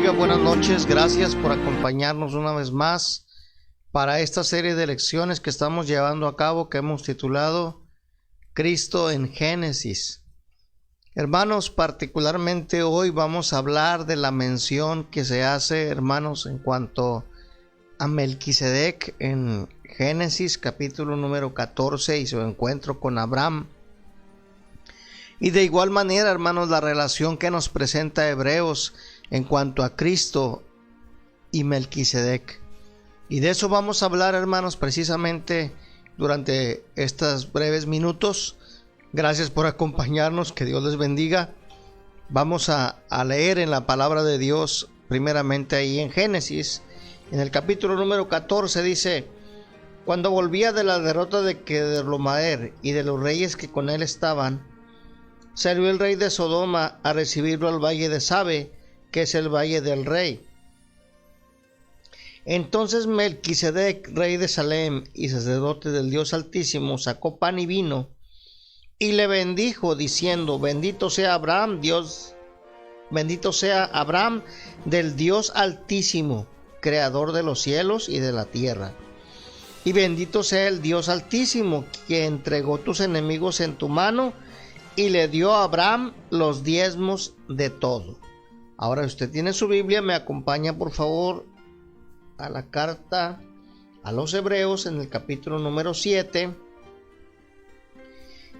bendiga, buenas noches, gracias por acompañarnos una vez más para esta serie de lecciones que estamos llevando a cabo, que hemos titulado Cristo en Génesis. Hermanos, particularmente hoy vamos a hablar de la mención que se hace, hermanos, en cuanto a Melquisedec en Génesis capítulo número 14 y su encuentro con Abraham. Y de igual manera, hermanos, la relación que nos presenta Hebreos en cuanto a Cristo y Melquisedec. Y de eso vamos a hablar, hermanos, precisamente durante estos breves minutos. Gracias por acompañarnos, que Dios les bendiga. Vamos a leer en la palabra de Dios, primeramente ahí en Génesis, en el capítulo número 14, dice: cuando volvía de la derrota de Kedorlaomer y de los reyes que con él estaban, salió el rey de Sodoma a recibirlo al valle de Sabe, que es el valle del rey. Entonces Melquisedec, rey de Salem y sacerdote del Dios Altísimo, sacó pan y vino y le bendijo, diciendo: bendito sea Abraham del Dios Altísimo, creador de los cielos y de la tierra. Y bendito sea el Dios Altísimo, que entregó tus enemigos en tu mano y le dio a Abraham los diezmos de todo. Ahora, usted tiene su Biblia, me acompaña por favor a la carta a los Hebreos en el capítulo número 7.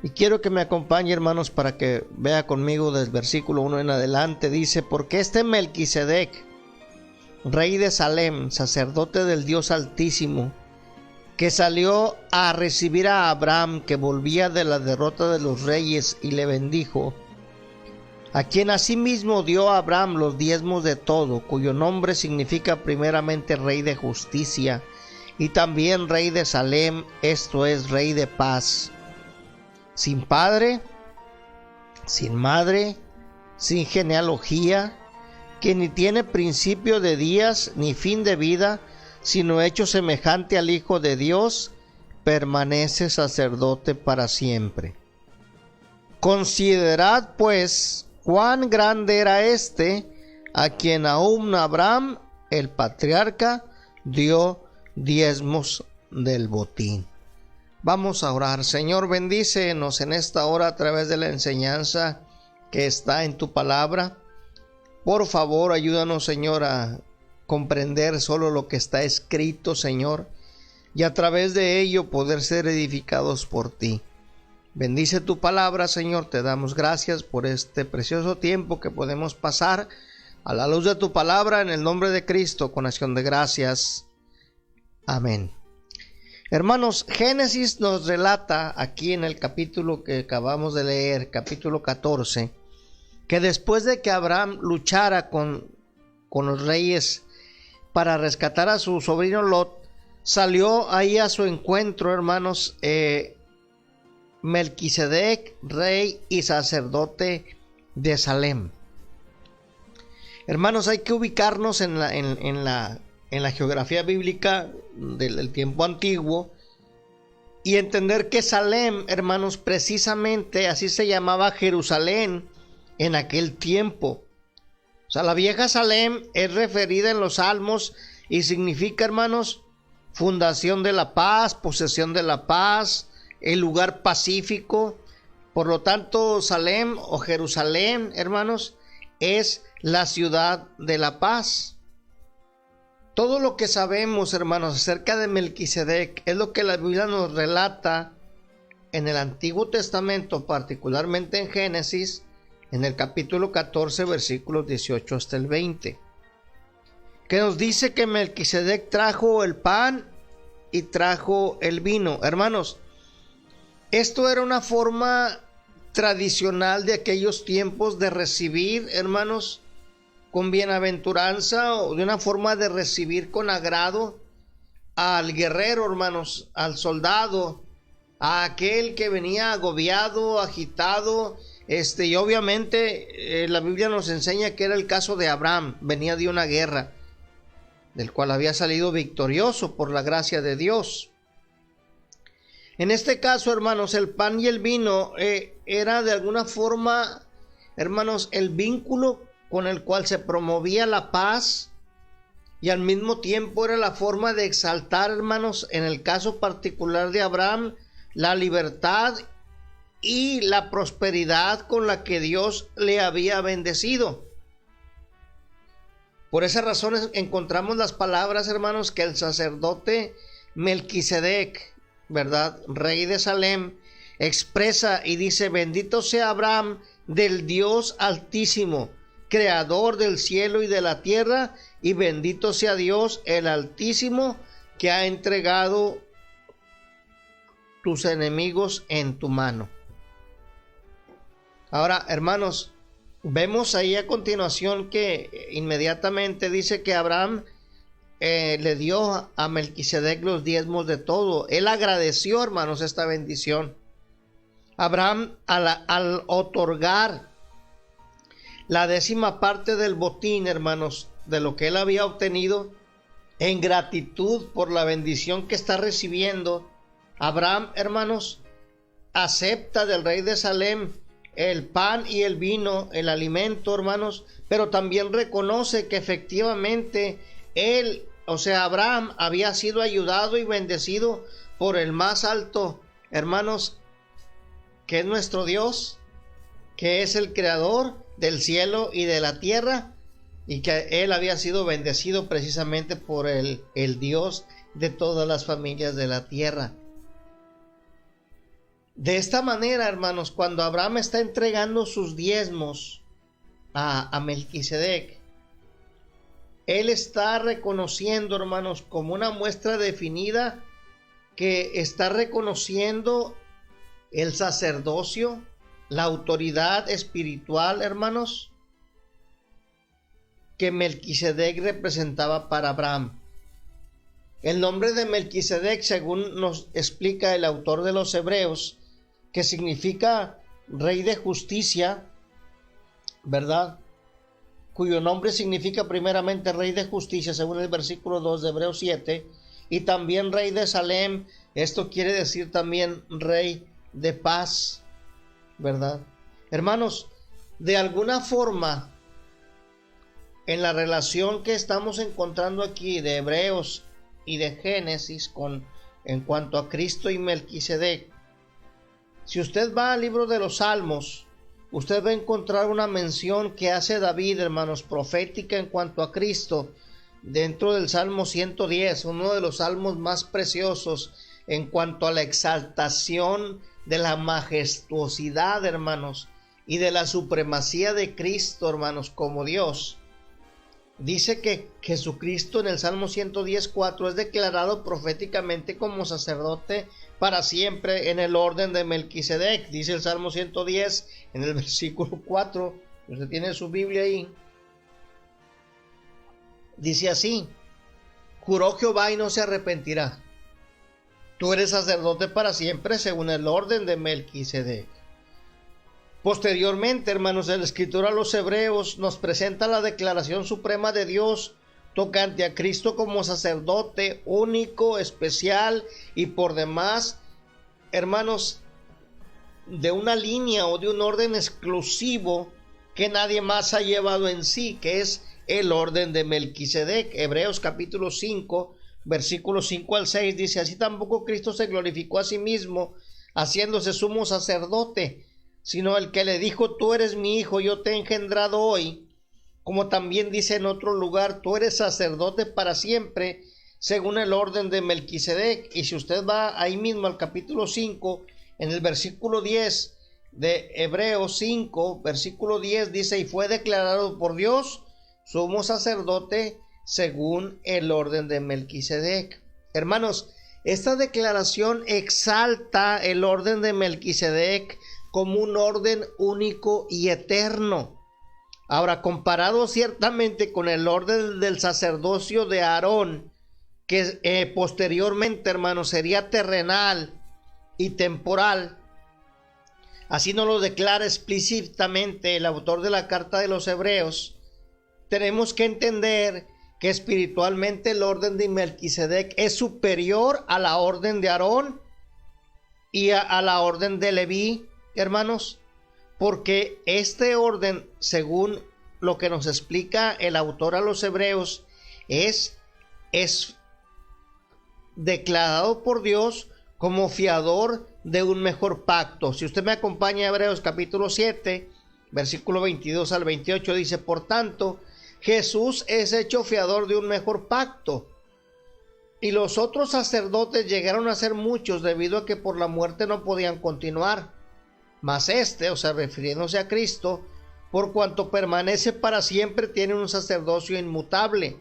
Y quiero que me acompañe, hermanos, para que vea conmigo desde el versículo 1 en adelante. Dice: porque este Melquisedec, rey de Salem, sacerdote del Dios Altísimo, que salió a recibir a Abraham, que volvía de la derrota de los reyes, y le bendijo, a quien asimismo dio a Abraham los diezmos de todo, cuyo nombre significa primeramente Rey de Justicia, y también Rey de Salem, esto es, Rey de Paz, sin padre, sin madre, sin genealogía, que ni tiene principio de días ni fin de vida, sino hecho semejante al Hijo de Dios, permanece sacerdote para siempre. Considerad pues cuán grande era este, a quien aún Abraham, el patriarca, dio diezmos del botín. Vamos a orar. Señor, bendícenos en esta hora a través de la enseñanza que está en tu palabra. Por favor, ayúdanos, Señor, a comprender solo lo que está escrito, Señor, y a través de ello poder ser edificados por ti. Bendice tu palabra, Señor. Te damos gracias por este precioso tiempo que podemos pasar a la luz de tu palabra, en el nombre de Cristo, con acción de gracias. Amén. Hermanos, Génesis nos relata aquí en el capítulo que acabamos de leer, capítulo 14, que después de que Abraham luchara con los reyes para rescatar a su sobrino Lot, salió ahí a su encuentro, hermanos, Melquisedec, rey y sacerdote de Salem. Hermanos, hay que ubicarnos en la geografía bíblica del tiempo antiguo y entender que Salem, hermanos, precisamente así se llamaba Jerusalén en aquel tiempo. O sea, la vieja Salem es referida en los Salmos y significa, hermanos, fundación de la paz, posesión de la paz, el lugar pacífico. Por lo tanto, Salem o Jerusalén, hermanos, es la ciudad de la paz. Todo lo que sabemos, hermanos, acerca de Melquisedec es lo que la Biblia nos relata en el Antiguo Testamento, particularmente en Génesis, en el capítulo 14, versículos 18 hasta el 20, que nos dice que Melquisedec trajo el pan y trajo el vino. Hermanos, esto era una forma tradicional de aquellos tiempos de recibir, hermanos, con bienaventuranza, o de una forma de recibir con agrado al guerrero, hermanos, al soldado, a aquel que venía agobiado, agitado. Y obviamente la Biblia nos enseña que era el caso de Abraham. Venía de una guerra del cual había salido victorioso por la gracia de Dios. En este caso, hermanos, el pan y el vino era de alguna forma, hermanos, el vínculo con el cual se promovía la paz y al mismo tiempo era la forma de exaltar, hermanos, en el caso particular de Abraham, la libertad y la prosperidad con la que Dios le había bendecido. Por esa razón encontramos las palabras, hermanos, que el sacerdote Melquisedec, ¿verdad?, rey de Salem, expresa y dice: bendito sea Abraham del Dios Altísimo, creador del cielo y de la tierra, y bendito sea Dios el Altísimo, que ha entregado tus enemigos en tu mano. Ahora, hermanos, vemos ahí a continuación que inmediatamente dice que Abraham le dio a Melquisedec los diezmos de todo. Él agradeció, hermanos, esta bendición. Abraham, al otorgar la 10ª parte del botín, hermanos, de lo que él había obtenido, en gratitud por la bendición que está recibiendo, Abraham, hermanos, acepta del rey de Salem el pan y el vino, el alimento, hermanos, pero también reconoce que efectivamente él, o sea, Abraham, había sido ayudado y bendecido por el más alto, hermanos, que es nuestro Dios, que es el creador del cielo y de la tierra, y que él había sido bendecido precisamente por el Dios de todas las familias de la tierra. De esta manera, hermanos, cuando Abraham está entregando sus diezmos a Melquisedec, él está reconociendo, hermanos, como una muestra definida, que está reconociendo el sacerdocio, la autoridad espiritual, hermanos, que Melquisedec representaba para Abraham. El nombre de Melquisedec, según nos explica el autor de los Hebreos, que significa rey de justicia, ¿verdad?, cuyo nombre significa primeramente rey de justicia, según el versículo 2 de Hebreos 7, y también rey de Salem. Esto quiere decir también rey de paz, ¿verdad? Hermanos, de alguna forma, en la relación que estamos encontrando aquí de Hebreos y de Génesis en cuanto a Cristo y Melquisedec, si usted va al libro de los Salmos, usted va a encontrar una mención que hace David, hermanos, profética en cuanto a Cristo, dentro del Salmo 110, uno de los salmos más preciosos en cuanto a la exaltación de la majestuosidad, hermanos, y de la supremacía de Cristo, hermanos, como Dios. Dice que Jesucristo en el Salmo 110:4 es declarado proféticamente como sacerdote para siempre en el orden de Melquisedec. Dice el Salmo 110 en el versículo 4, usted tiene su Biblia ahí. Dice así: juró Jehová y no se arrepentirá. Tú eres sacerdote para siempre según el orden de Melquisedec. Posteriormente, hermanos, en la escritura a los Hebreos nos presenta la declaración suprema de Dios tocante a Cristo como sacerdote único, especial y por demás, hermanos, de una línea o de un orden exclusivo que nadie más ha llevado en sí, que es el orden de Melquisedec. Hebreos capítulo 5, versículos 5 al 6 dice: así tampoco Cristo se glorificó a sí mismo, haciéndose sumo sacerdote, sino el que le dijo: tú eres mi hijo, yo te he engendrado hoy. Como también dice en otro lugar: tú eres sacerdote para siempre, según el orden de Melquisedec. Y si usted va ahí mismo al capítulo 5, en el versículo 10 de Hebreos 5, versículo 10 dice: y fue declarado por Dios sumo sacerdote según el orden de Melquisedec. Hermanos, esta declaración exalta el orden de Melquisedec como un orden único y eterno. Ahora, comparado ciertamente con el orden del sacerdocio de Aarón, que posteriormente, hermanos, sería terrenal y temporal, así nos lo declara explícitamente el autor de la carta de los Hebreos, tenemos que entender que espiritualmente el orden de Melquisedec es superior a la orden de Aarón y a la orden de Leví, hermanos, porque este orden, según lo que nos explica el autor a los Hebreos es declarado por Dios como fiador de un mejor pacto. Si usted me acompaña a Hebreos capítulo 7, versículo 22 al 28, dice: por tanto, Jesús es hecho fiador de un mejor pacto. Y los otros sacerdotes llegaron a ser muchos debido a que por la muerte no podían continuar. Mas este, o sea, refiriéndose a Cristo, por cuanto permanece para siempre, tiene un sacerdocio inmutable,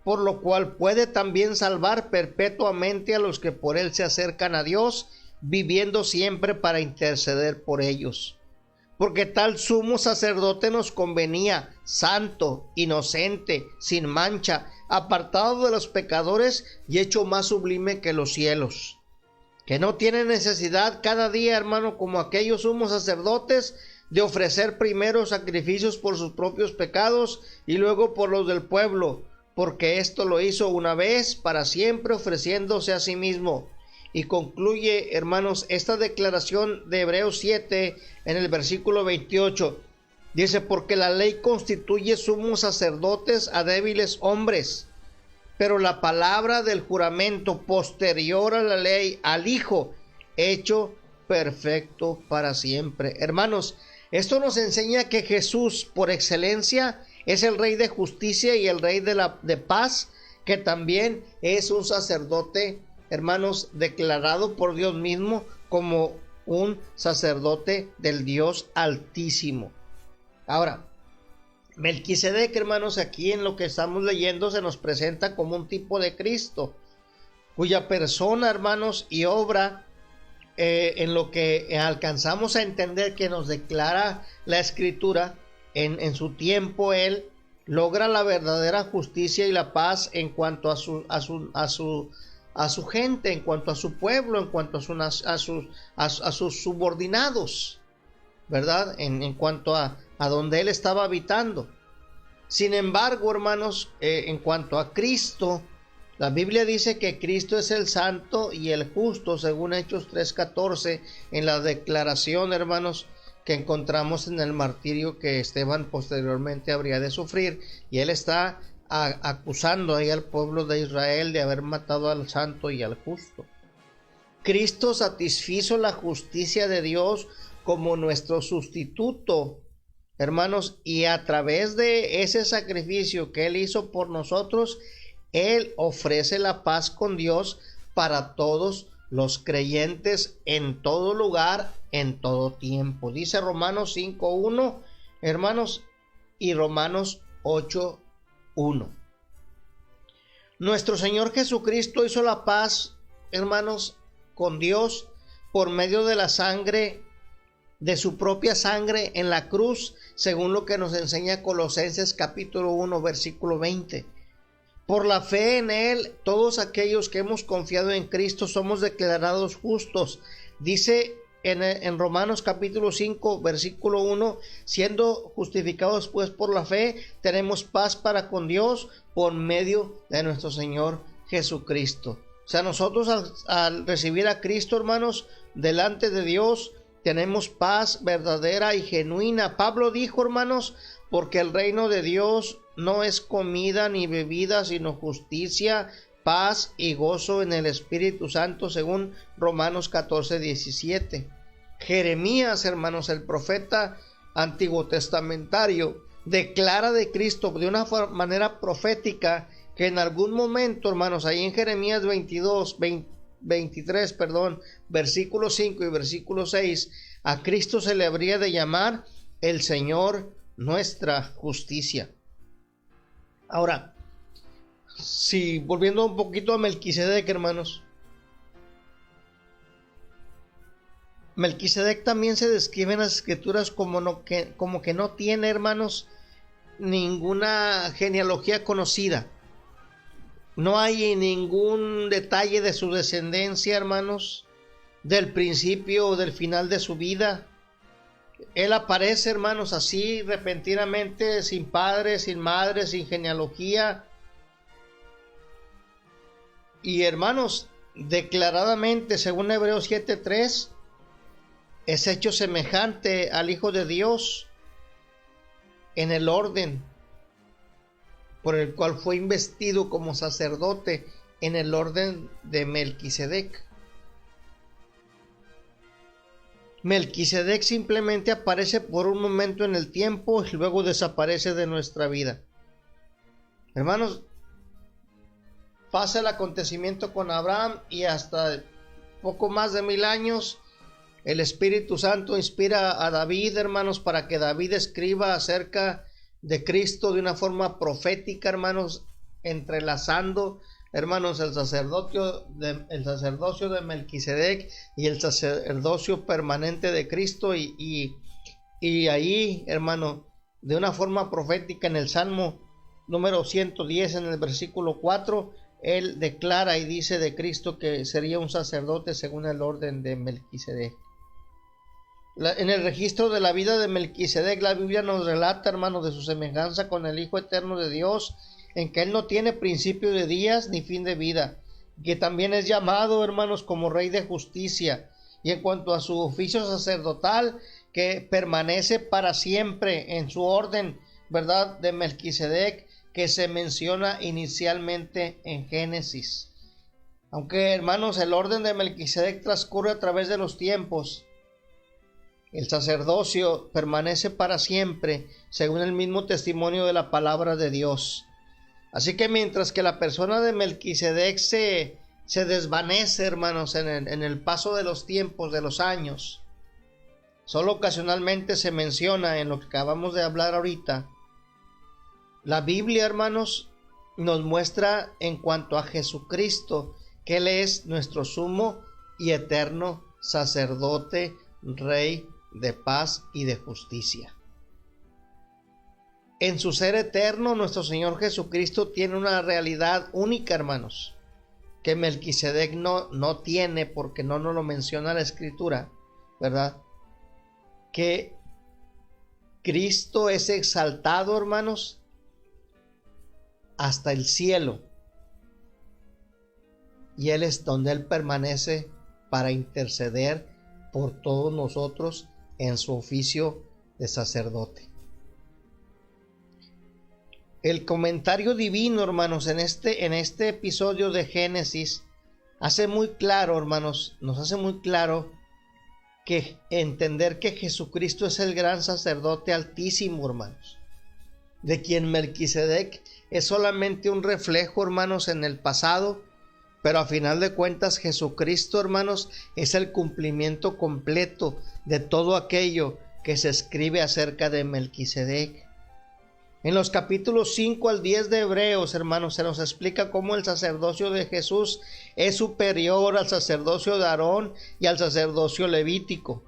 por lo cual puede también salvar perpetuamente a los que por él se acercan a Dios, viviendo siempre para interceder por ellos. Porque tal sumo sacerdote nos convenía, santo, inocente, sin mancha, apartado de los pecadores y hecho más sublime que los cielos, que no tiene necesidad cada día, hermano, como aquellos sumos sacerdotes, de ofrecer primero sacrificios por sus propios pecados y luego por los del pueblo, porque esto lo hizo una vez para siempre, ofreciéndose a sí mismo. Y concluye, hermanos, esta declaración de Hebreos 7 en el versículo 28. Dice: porque la ley constituye sumos sacerdotes a débiles hombres, pero la palabra del juramento posterior a la ley, al Hijo, hecho perfecto para siempre. Hermanos, esto nos enseña que Jesús, por excelencia, es el Rey de justicia y el Rey de paz, que también es un sacerdote, hermanos, declarado por Dios mismo como un sacerdote del Dios Altísimo. Ahora, Melquisedec, hermanos, aquí en lo que estamos leyendo se nos presenta como un tipo de Cristo, cuya persona, hermanos, y obra, en lo que alcanzamos a entender que nos declara la Escritura, en su tiempo él logra la verdadera justicia y la paz en cuanto a su gente, en cuanto a su pueblo, en cuanto a sus subordinados, ¿verdad? En cuanto a donde él estaba habitando. Sin embargo, hermanos, en cuanto a Cristo, la Biblia dice que Cristo es el santo y el justo, según Hechos 3:14, en la declaración, hermanos, que encontramos en el martirio que Esteban posteriormente habría de sufrir, y él está acusando ahí al pueblo de Israel de haber matado al santo y al justo. Cristo satisfizo la justicia de Dios como nuestro sustituto, hermanos, y a través de ese sacrificio que él hizo por nosotros, él ofrece la paz con Dios para todos los creyentes en todo lugar, en todo tiempo. Dice Romanos 5:1, hermanos, y Romanos 8:1. Nuestro Señor Jesucristo hizo la paz, hermanos, con Dios por medio de la sangre, de su propia sangre en la cruz, según lo que nos enseña Colosenses capítulo 1, versículo 20. Por la fe en él, todos aquellos que hemos confiado en Cristo somos declarados justos. Dice en Romanos capítulo 5, versículo 1, siendo justificados pues por la fe, tenemos paz para con Dios por medio de nuestro Señor Jesucristo. O sea, nosotros al recibir a Cristo, hermanos, delante de Dios, tenemos paz verdadera y genuina. Pablo dijo, hermanos, porque el reino de Dios no es comida ni bebida, sino justicia, paz y gozo en el Espíritu Santo, según Romanos 14:17. Jeremías, hermanos, el profeta antiguo testamentario, declara de Cristo de una manera profética que en algún momento, hermanos, ahí en Jeremías 23, versículo 5 y versículo 6, a Cristo se le habría de llamar el Señor nuestra justicia. Ahora, si volviendo un poquito a Melquisedec, hermanos, Melquisedec también se describe en las Escrituras como que no tiene, hermanos, ninguna genealogía conocida. No hay ningún detalle de su descendencia, hermanos, del principio o del final de su vida. Él aparece, hermanos, así repentinamente, sin padre, sin madre, sin genealogía. Y, hermanos, declaradamente, según Hebreos 7:3, es hecho semejante al Hijo de Dios en el orden por el cual fue investido como sacerdote, en el orden de Melquisedec. Melquisedec simplemente aparece por un momento en el tiempo y luego desaparece de nuestra vida. Hermanos, pasa el acontecimiento con Abraham y hasta poco más de 1000 años el Espíritu Santo inspira a David, hermanos, para que David escriba acerca de Cristo de una forma profética, hermanos, entrelazando, hermanos, el sacerdocio de Melquisedec y el sacerdocio permanente de Cristo, y ahí, hermano, de una forma profética, en el Salmo número 110, en el versículo 4, él declara y dice de Cristo que sería un sacerdote según el orden de Melquisedec. En el registro de la vida de Melquisedec, la Biblia nos relata, hermanos, de su semejanza con el Hijo Eterno de Dios, en que él no tiene principio de días ni fin de vida, que también es llamado, hermanos, como Rey de Justicia, y en cuanto a su oficio sacerdotal, que permanece para siempre en su orden, ¿verdad?, de Melquisedec, que se menciona inicialmente en Génesis. Aunque, hermanos, el orden de Melquisedec transcurre a través de los tiempos, el sacerdocio permanece para siempre, según el mismo testimonio de la palabra de Dios. Así que mientras que la persona de Melquisedec se desvanece, hermanos, en el paso de los tiempos, de los años, solo ocasionalmente se menciona en lo que acabamos de hablar ahorita, la Biblia, hermanos, nos muestra en cuanto a Jesucristo que Él es nuestro sumo y eterno sacerdote, Rey de paz y de justicia. En su ser eterno, nuestro Señor Jesucristo tiene una realidad única, hermanos, que Melquisedec no tiene, porque no nos lo menciona la Escritura, ¿verdad? Que Cristo es exaltado, hermanos, hasta el cielo, y Él es donde Él permanece para interceder por todos nosotros en su oficio de sacerdote. El comentario divino, hermanos, en este episodio de Génesis hace muy claro, hermanos, nos hace muy claro que entender que Jesucristo es el gran sacerdote altísimo, hermanos, de quien Melquisedec es solamente un reflejo, hermanos, en el pasado, pero a final de cuentas Jesucristo, hermanos, es el cumplimiento completo de todo aquello que se escribe acerca de Melquisedec. En los capítulos 5 al 10 de Hebreos, hermanos, se nos explica cómo el sacerdocio de Jesús es superior al sacerdocio de Aarón y al sacerdocio levítico.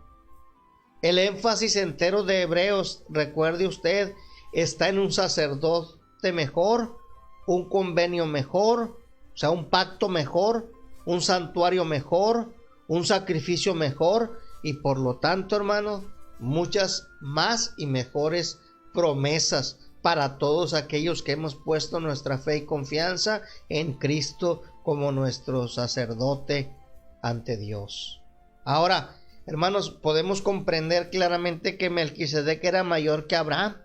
El énfasis entero de Hebreos, recuerde usted, está en un sacerdote mejor, un convenio mejor, o sea, un pacto mejor, un santuario mejor, un sacrificio mejor, y por lo tanto, hermano, muchas más y mejores promesas para todos aquellos que hemos puesto nuestra fe y confianza en Cristo como nuestro sacerdote ante Dios. Ahora, hermanos, podemos comprender claramente que Melquisedec era mayor que Abraham,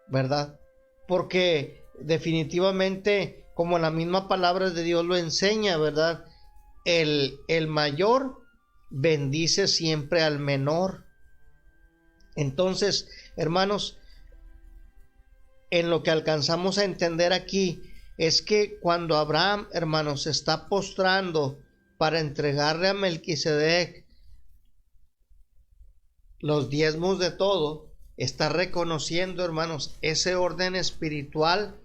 ¿verdad? Porque definitivamente, como la misma palabra de Dios lo enseña, ¿verdad? El mayor bendice siempre al menor. Entonces, hermanos, en lo que alcanzamos a entender aquí es que cuando Abraham, hermanos, se está postrando para entregarle a Melquisedec los diezmos de todo, está reconociendo, hermanos, ese orden espiritual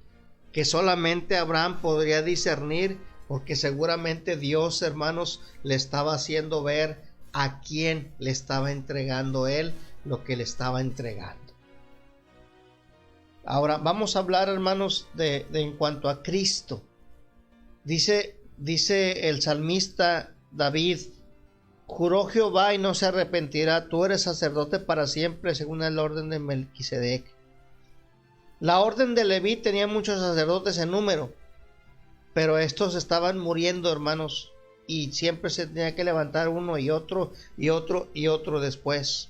que solamente Abraham podría discernir, porque seguramente Dios, hermanos, le estaba haciendo ver a quién le estaba entregando él lo que le estaba entregando. Ahora vamos a hablar, hermanos, de en cuanto a Cristo. Dice el salmista David: juró Jehová y no se arrepentirá, tú eres sacerdote para siempre según el orden de Melquisedec. La orden de Leví tenía muchos sacerdotes en número, pero estos estaban muriendo, hermanos, y siempre se tenía que levantar uno y otro y otro y otro después.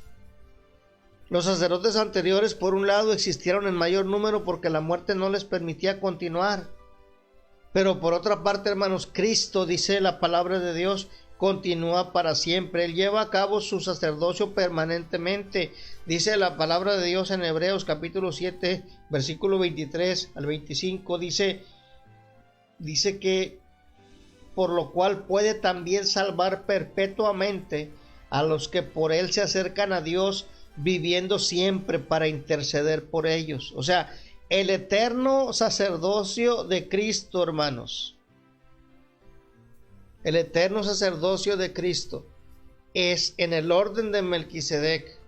Los sacerdotes anteriores, por un lado, existieron en mayor número porque la muerte no les permitía continuar. Pero por otra parte, hermanos, Cristo, dice la palabra de Dios, continúa para siempre. Él lleva a cabo su sacerdocio permanentemente. Dice la palabra de Dios en Hebreos capítulo 7, versículo 23 al 25, dice que por lo cual puede también salvar perpetuamente a los que por él se acercan a Dios, viviendo siempre para interceder por ellos. O sea, el eterno sacerdocio de Cristo, hermanos, el eterno sacerdocio de Cristo es en el orden de Melquisedec.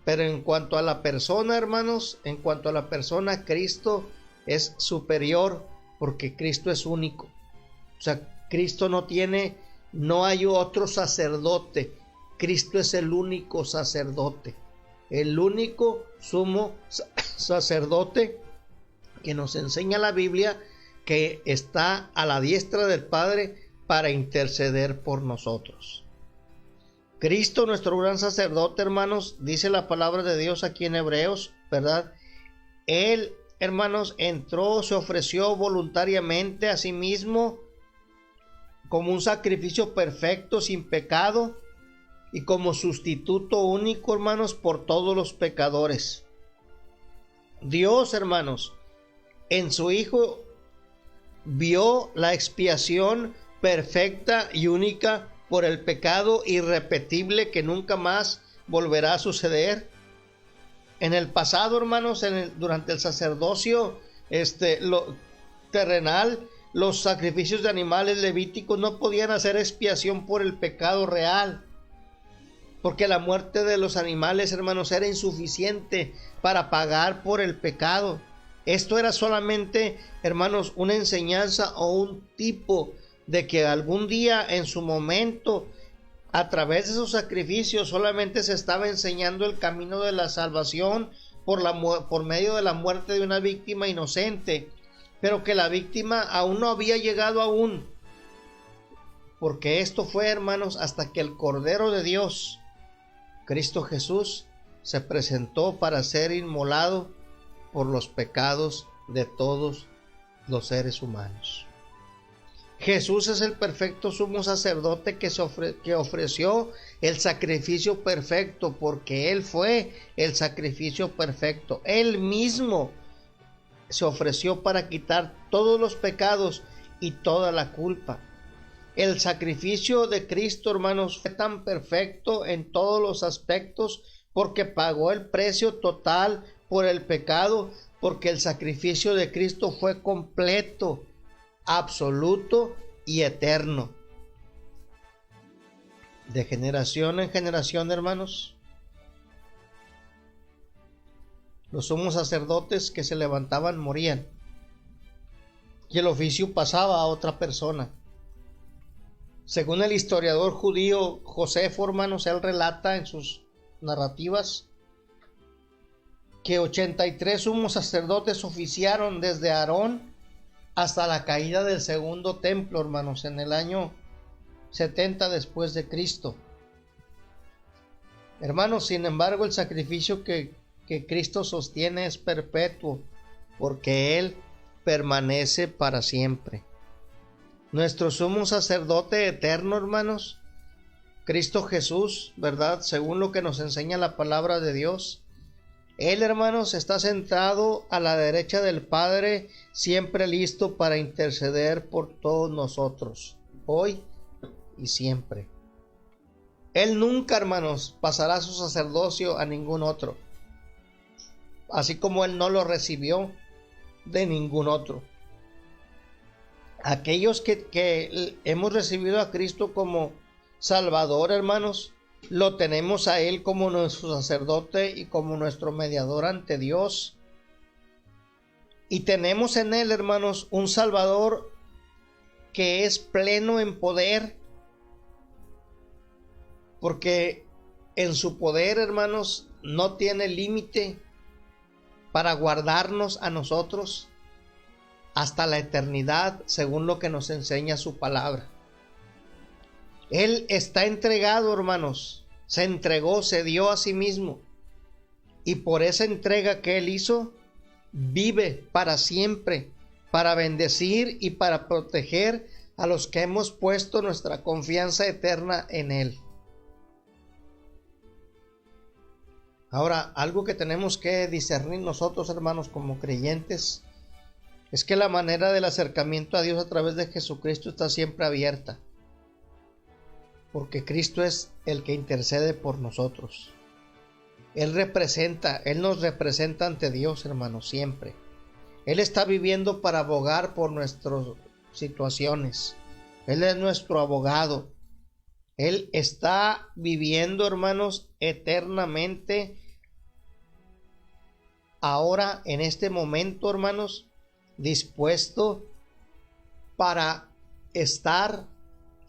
Pero en cuanto a la persona, hermanos, en cuanto a la persona, Cristo es superior porque Cristo es único. O sea, Cristo no hay otro sacerdote. Cristo es el único sacerdote, el único sumo sacerdote que nos enseña la Biblia, que está a la diestra del Padre para interceder por nosotros. Cristo, nuestro gran sacerdote, hermanos, dice la palabra de Dios aquí en Hebreos, ¿verdad? Él, hermanos, entró, se ofreció voluntariamente a sí mismo como un sacrificio perfecto, sin pecado, y como sustituto único, hermanos, por todos los pecadores. Dios, hermanos, en su Hijo vio la expiación perfecta y única por el pecado irrepetible que nunca más volverá a suceder. En el pasado, hermanos, durante el sacerdocio terrenal, los sacrificios de animales levíticos no podían hacer expiación por el pecado real, porque la muerte de los animales, hermanos, era insuficiente para pagar por el pecado. Esto era solamente, hermanos, una enseñanza o un tipo de que algún día, en su momento, a través de esos sacrificios, solamente se estaba enseñando el camino de la salvación por medio de la muerte de una víctima inocente, pero que la víctima aún no había llegado aún, porque esto fue, hermanos, hasta que el Cordero de Dios, Cristo Jesús, se presentó para ser inmolado por los pecados de todos los seres humanos. Jesús es el perfecto sumo sacerdote que ofreció el sacrificio perfecto, porque Él fue el sacrificio perfecto. Él mismo se ofreció para quitar todos los pecados y toda la culpa. El sacrificio de Cristo, hermanos, fue tan perfecto en todos los aspectos porque pagó el precio total por el pecado, porque el sacrificio de Cristo fue completo, absoluto y eterno. De generación en generación, hermanos, los sumos sacerdotes que se levantaban morían y el oficio pasaba a otra persona. Según el historiador judío Josefo, hermanos, él relata en sus narrativas que 83 sumos sacerdotes oficiaron desde Aarón hasta la caída del segundo templo, hermanos, en el año 70 después de Cristo. Hermanos, sin embargo, el sacrificio que Cristo sostiene es perpetuo, porque Él permanece para siempre. Nuestro sumo sacerdote eterno, hermanos, Cristo Jesús, ¿verdad? Según lo que nos enseña la palabra de Dios, Él, hermanos, está sentado a la derecha del Padre, siempre listo para interceder por todos nosotros, hoy y siempre. Él nunca, hermanos, pasará su sacerdocio a ningún otro, así como Él no lo recibió de ningún otro. Aquellos que hemos recibido a Cristo como Salvador, hermanos, lo tenemos a Él como nuestro sacerdote y como nuestro mediador ante Dios. Y tenemos en Él, hermanos, un Salvador que es pleno en poder, porque en su poder, hermanos, no tiene límite para guardarnos a nosotros hasta la eternidad, según lo que nos enseña su palabra. Él está entregado, hermanos, se entregó, se dio a sí mismo y por esa entrega que Él hizo, vive para siempre, para bendecir y para proteger a los que hemos puesto nuestra confianza eterna en Él. Ahora, algo que tenemos que discernir nosotros, hermanos, como creyentes, es que la manera del acercamiento a Dios a través de Jesucristo está siempre abierta, porque Cristo es el que intercede por nosotros. Él nos representa ante Dios, hermanos, siempre. Él está viviendo para abogar por nuestras situaciones. Él es nuestro abogado. Él está viviendo, hermanos, eternamente. Ahora, en este momento, hermanos, dispuesto para estar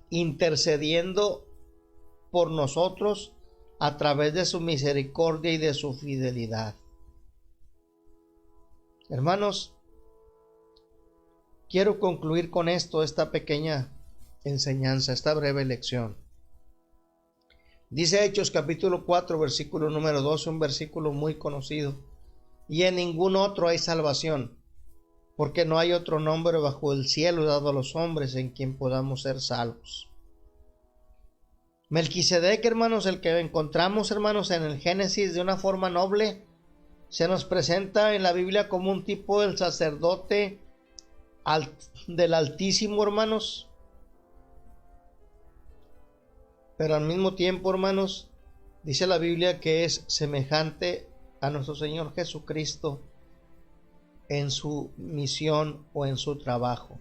intercediendo por nosotros a través de su misericordia y de su fidelidad. Hermanos, quiero concluir con esta pequeña enseñanza, esta breve lección. Dice Hechos capítulo 4, versículo número 12, un versículo muy conocido: y en ningún otro hay salvación, porque no hay otro nombre bajo el cielo dado a los hombres en quien podamos ser salvos. Melquisedec, hermanos, el que encontramos, hermanos, en el Génesis de una forma noble, se nos presenta en la Biblia como un tipo del sacerdote del Altísimo, hermanos. Pero al mismo tiempo, hermanos, dice la Biblia que es semejante a nuestro Señor Jesucristo en su misión o en su trabajo.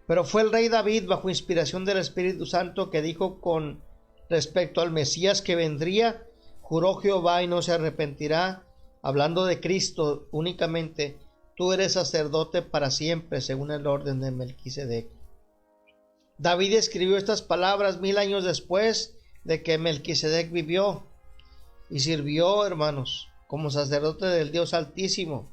Pero fue el rey David, bajo inspiración del Espíritu Santo, que dijo con respecto al Mesías que vendría: juró Jehová y no se arrepentirá, hablando de Cristo únicamente: tú eres sacerdote para siempre, según el orden de Melquisedec. David escribió estas palabras 1000 años después de que Melquisedec vivió y sirvió, hermanos, como sacerdote del Dios Altísimo.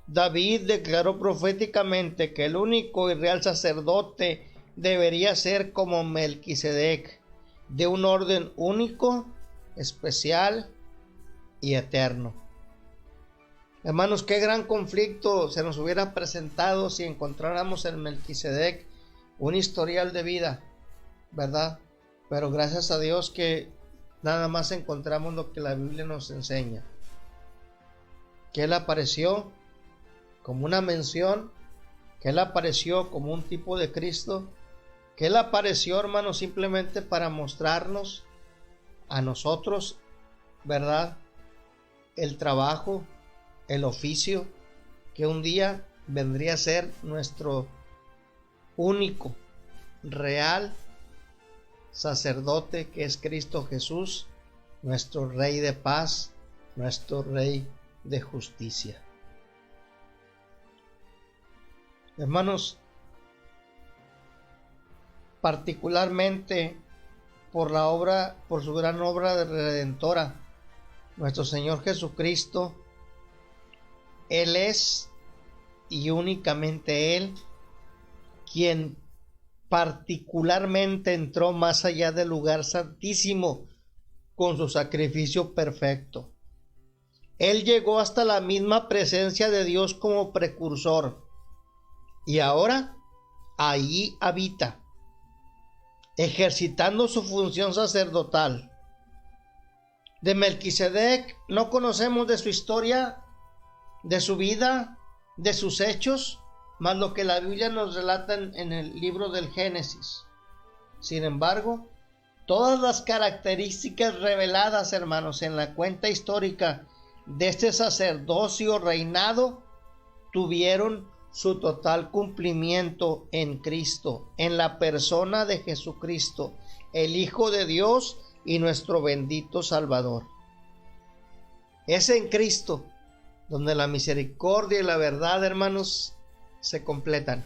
David declaró proféticamente que el único y real sacerdote debería ser como Melquisedec, de un orden único, especial y eterno. Hermanos, qué gran conflicto se nos hubiera presentado si encontráramos en Melquisedec un historial de vida, ¿verdad? Pero gracias a Dios que nada más encontramos lo que la Biblia nos enseña: que Él apareció como una mención, que Él apareció como un tipo de Cristo, que Él apareció, hermanos, simplemente para mostrarnos a nosotros, ¿verdad?, el trabajo, el oficio, que un día vendría a ser nuestro único, real sacerdote, que es Cristo Jesús, nuestro Rey de paz, nuestro Rey de justicia. Hermanos, particularmente por su gran obra redentora, nuestro Señor Jesucristo, Él es, y únicamente Él, quien particularmente entró más allá del lugar santísimo con su sacrificio perfecto. Él llegó hasta la misma presencia de Dios como precursor, y ahora allí habita, ejercitando su función sacerdotal. De Melquisedec no conocemos de su historia, de su vida, de sus hechos, más lo que la Biblia nos relata en el libro del Génesis. Sin embargo, todas las características reveladas, hermanos, en la cuenta histórica de este sacerdocio reinado tuvieron su total cumplimiento en Cristo, en la persona de Jesucristo, el Hijo de Dios y nuestro bendito Salvador. Es en Cristo donde la misericordia y la verdad, hermanos, se completan.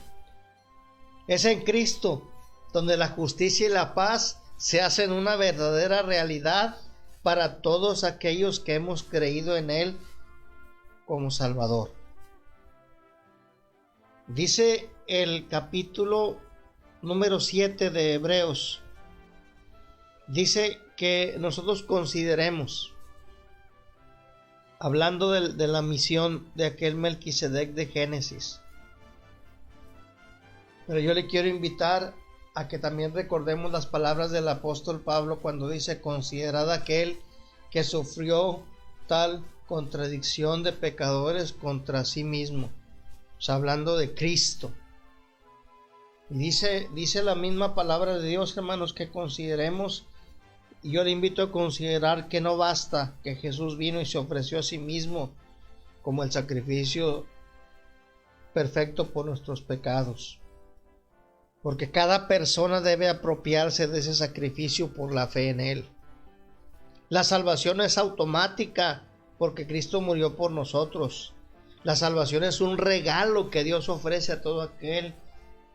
Es en Cristo donde la justicia y la paz se hacen una verdadera realidad para todos aquellos que hemos creído en Él como Salvador. Dice el capítulo número 7 de Hebreos, dice que nosotros consideremos hablando de la misión de aquel Melquisedec de Génesis. Pero yo le quiero invitar a que también recordemos las palabras del apóstol Pablo cuando dice: considerad aquel que sufrió tal contradicción de pecadores contra sí mismo. O sea, hablando de Cristo. Y dice la misma palabra de Dios, hermanos, que consideremos. Y yo le invito a considerar que no basta que Jesús vino y se ofreció a sí mismo como el sacrificio perfecto por nuestros pecados. Porque cada persona debe apropiarse de ese sacrificio por la fe en Él. La salvación es automática porque Cristo murió por nosotros. La salvación es un regalo que Dios ofrece a todo aquel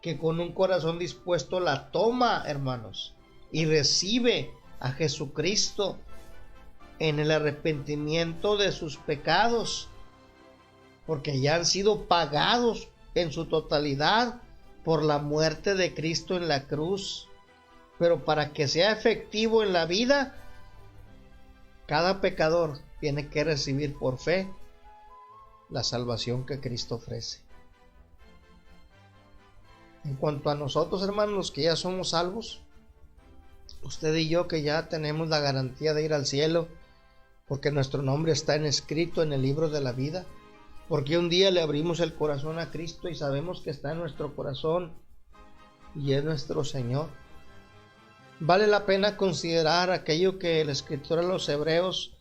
que con un corazón dispuesto la toma, hermanos, y recibe a Jesucristo en el arrepentimiento de sus pecados, porque ya han sido pagados en su totalidad por la muerte de Cristo en la cruz. Pero para que sea efectivo en la vida, cada pecador tiene que recibir por fe la salvación que Cristo ofrece. En cuanto a nosotros, hermanos, los que ya somos salvos, usted y yo que ya tenemos la garantía de ir al cielo, porque nuestro nombre está escrito en el libro de la vida, porque un día le abrimos el corazón a Cristo y sabemos que está en nuestro corazón y es nuestro Señor. Vale la pena considerar aquello que el escritor a los Hebreos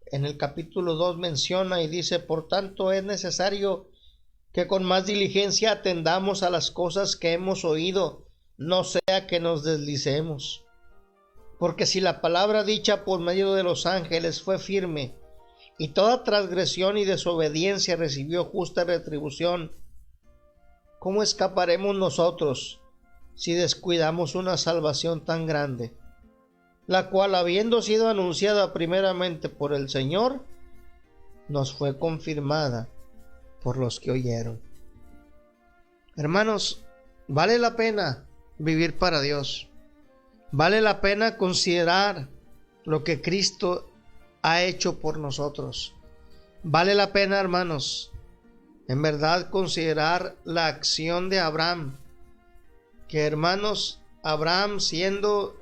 en el capítulo 2 menciona y dice: por tanto es necesario que con más diligencia atendamos a las cosas que hemos oído, no sea que nos deslicemos. Porque si la palabra dicha por medio de los ángeles fue firme, y toda transgresión y desobediencia recibió justa retribución, ¿cómo escaparemos nosotros si descuidamos una salvación tan grande, la cual, habiendo sido anunciada primeramente por el Señor, nos fue confirmada por los que oyeron? Hermanos, vale la pena vivir para Dios. Vale la pena considerar lo que Cristo ha hecho por nosotros. Vale la pena, hermanos, en verdad considerar la acción de Abraham. Que, hermanos, Abraham, siendo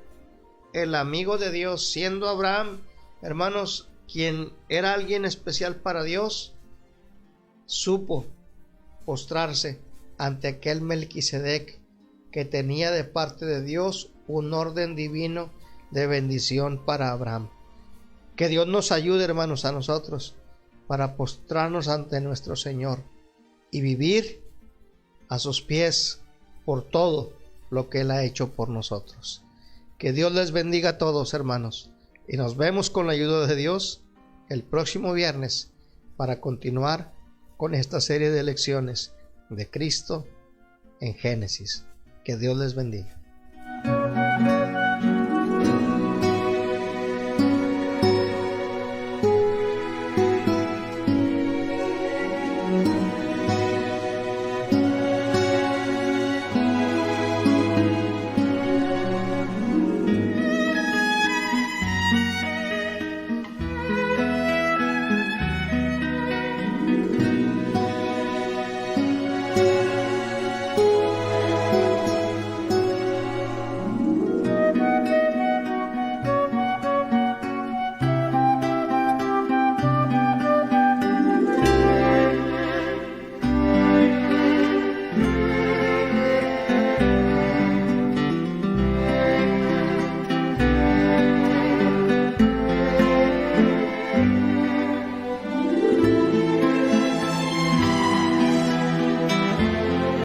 el amigo de Dios, siendo Abraham, hermanos, quien era alguien especial para Dios, supo postrarse ante aquel Melquisedec que tenía de parte de Dios un orden divino de bendición para Abraham. Que Dios nos ayude, hermanos, a nosotros para postrarnos ante nuestro Señor y vivir a sus pies por todo lo que Él ha hecho por nosotros. Que Dios les bendiga a todos, hermanos, y nos vemos con la ayuda de Dios el próximo viernes para continuar con esta serie de lecciones de Cristo en Génesis. Que Dios les bendiga.